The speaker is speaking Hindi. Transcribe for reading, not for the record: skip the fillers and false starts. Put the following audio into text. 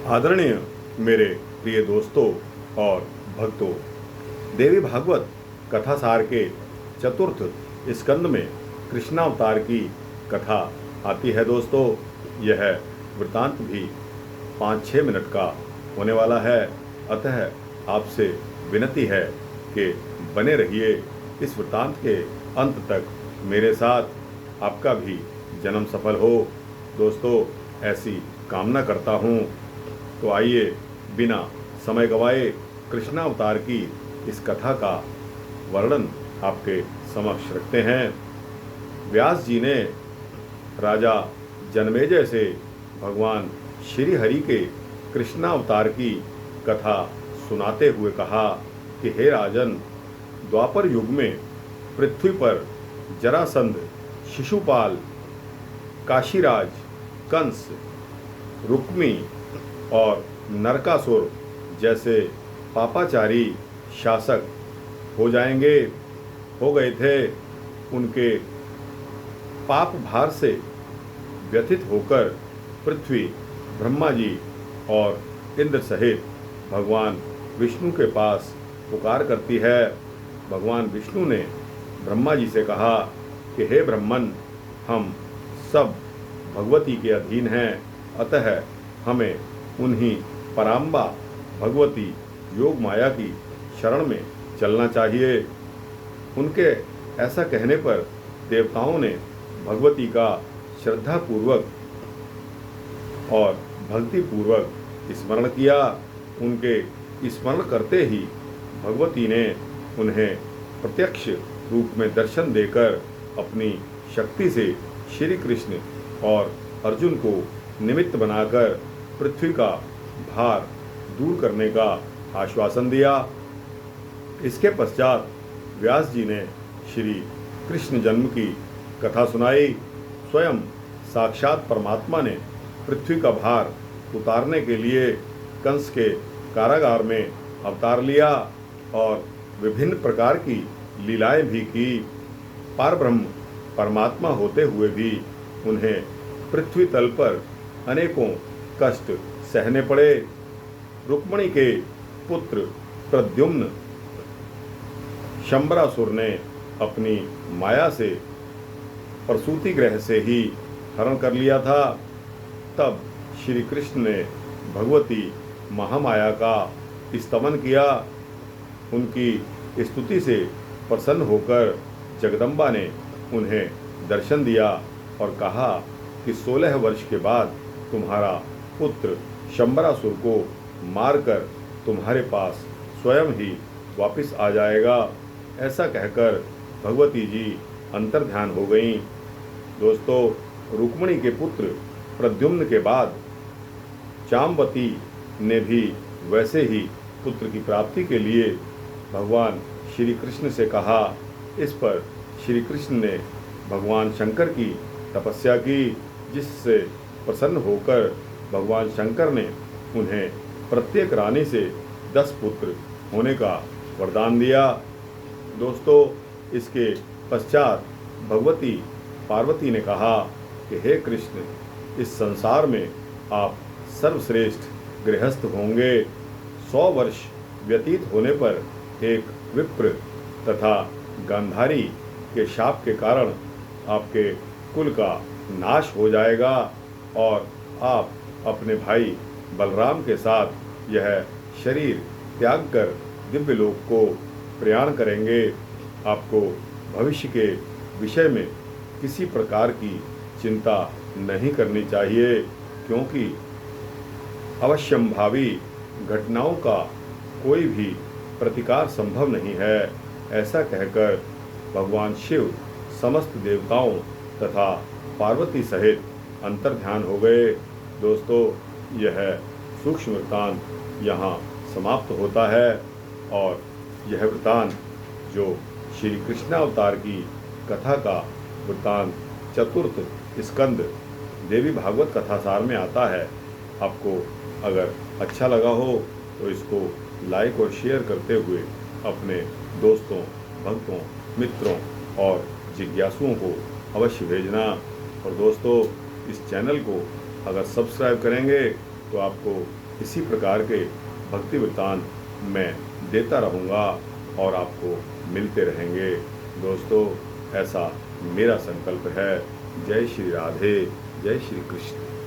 आदरणीय मेरे प्रिय दोस्तों और भक्तों, देवी भागवत कथासार के चतुर्थ स्कंद में कृष्णावतार की कथा आती है। दोस्तों, यह वृतांत भी 5-6 मिनट का होने वाला है, अतः आपसे विनती है कि बने रहिए इस वृतांत के अंत तक मेरे साथ। आपका भी जन्म सफल हो दोस्तों, ऐसी कामना करता हूँ। तो आइए बिना समय गवाए कृष्णावतार की इस कथा का वर्णन आपके समक्ष रखते हैं। व्यास जी ने राजा जनमेजय से भगवान श्री हरि के कृष्णावतार की कथा सुनाते हुए कहा कि हे राजन, द्वापर युग में पृथ्वी पर जरासंध, शिशुपाल, काशीराज, कंस, रुक्मी और नरकासुर जैसे पापाचारी शासक हो गए थे। उनके पाप भार से व्यथित होकर पृथ्वी ब्रह्मा जी और इंद्र सहित भगवान विष्णु के पास पुकार करती है। भगवान विष्णु ने ब्रह्मा जी से कहा कि हे ब्रह्मन, हम सब भगवती के अधीन हैं, अतः हमें उन्हीं पराम्बा भगवती योग माया की शरण में चलना चाहिए। उनके ऐसा कहने पर देवताओं ने भगवती का श्रद्धापूर्वक और भक्तिपूर्वक स्मरण किया। उनके स्मरण करते ही भगवती ने उन्हें प्रत्यक्ष रूप में दर्शन देकर अपनी शक्ति से श्री कृष्ण और अर्जुन को निमित्त बनाकर पृथ्वी का भार दूर करने का आश्वासन दिया। इसके पश्चात व्यास जी ने श्री कृष्ण जन्म की कथा सुनाई। स्वयं साक्षात परमात्मा ने पृथ्वी का भार उतारने के लिए कंस के कारागार में अवतार लिया और विभिन्न प्रकार की लीलाएं भी की। पारब्रह्म परमात्मा होते हुए भी उन्हें पृथ्वी तल पर अनेकों कष्ट सहने पड़े। रुक्मिणी के पुत्र प्रद्युम्न शंबरासुर ने अपनी माया से प्रसूति गृह से ही हरण कर लिया था। तब श्री कृष्ण ने भगवती महामाया का स्तमन किया। उनकी स्तुति से प्रसन्न होकर जगदम्बा ने उन्हें दर्शन दिया और कहा कि 16 वर्ष के बाद तुम्हारा पुत्र शंबरासुर को मारकर तुम्हारे पास स्वयं ही वापस आ जाएगा। ऐसा कहकर भगवती जी अंतर्ध्यान हो गईं। दोस्तों, रुक्मिणी के पुत्र प्रद्युम्न के बाद जाम्बवती ने भी वैसे ही पुत्र की प्राप्ति के लिए भगवान श्री कृष्ण से कहा। इस पर श्री कृष्ण ने भगवान शंकर की तपस्या की, जिससे प्रसन्न होकर भगवान शंकर ने उन्हें प्रत्येक रानी से 10 पुत्र होने का वरदान दिया। दोस्तों, इसके पश्चात भगवती पार्वती ने कहा कि हे कृष्ण, इस संसार में आप सर्वश्रेष्ठ गृहस्थ होंगे। 100 वर्ष व्यतीत होने पर एक विप्र तथा गांधारी के शाप के कारण आपके कुल का नाश हो जाएगा और आप अपने भाई बलराम के साथ यह शरीर त्याग कर दिव्य लोक को प्रयाण करेंगे। आपको भविष्य के विषय में किसी प्रकार की चिंता नहीं करनी चाहिए, क्योंकि अवश्यंभावी घटनाओं का कोई भी प्रतिकार संभव नहीं है। ऐसा कहकर भगवान शिव समस्त देवताओं तथा पार्वती सहित अंतर्ध्यान हो गए। दोस्तों, यह सूक्ष्म वृत्तांत यहाँ समाप्त होता है और यह वृत्तांत जो श्री कृष्णावतार की कथा का वृत्तांत चतुर्थ स्कंद देवी भागवत कथासार में आता है। आपको अगर अच्छा लगा हो तो इसको लाइक और शेयर करते हुए अपने दोस्तों, भक्तों, मित्रों और जिज्ञासुओं को अवश्य भेजना। और दोस्तों, इस चैनल को अगर सब्सक्राइब करेंगे तो आपको इसी प्रकार के भक्ति वृत्तांत मैं देता रहूँगा और आपको मिलते रहेंगे। दोस्तों, ऐसा मेरा संकल्प है। जय श्री राधे, जय श्री कृष्ण।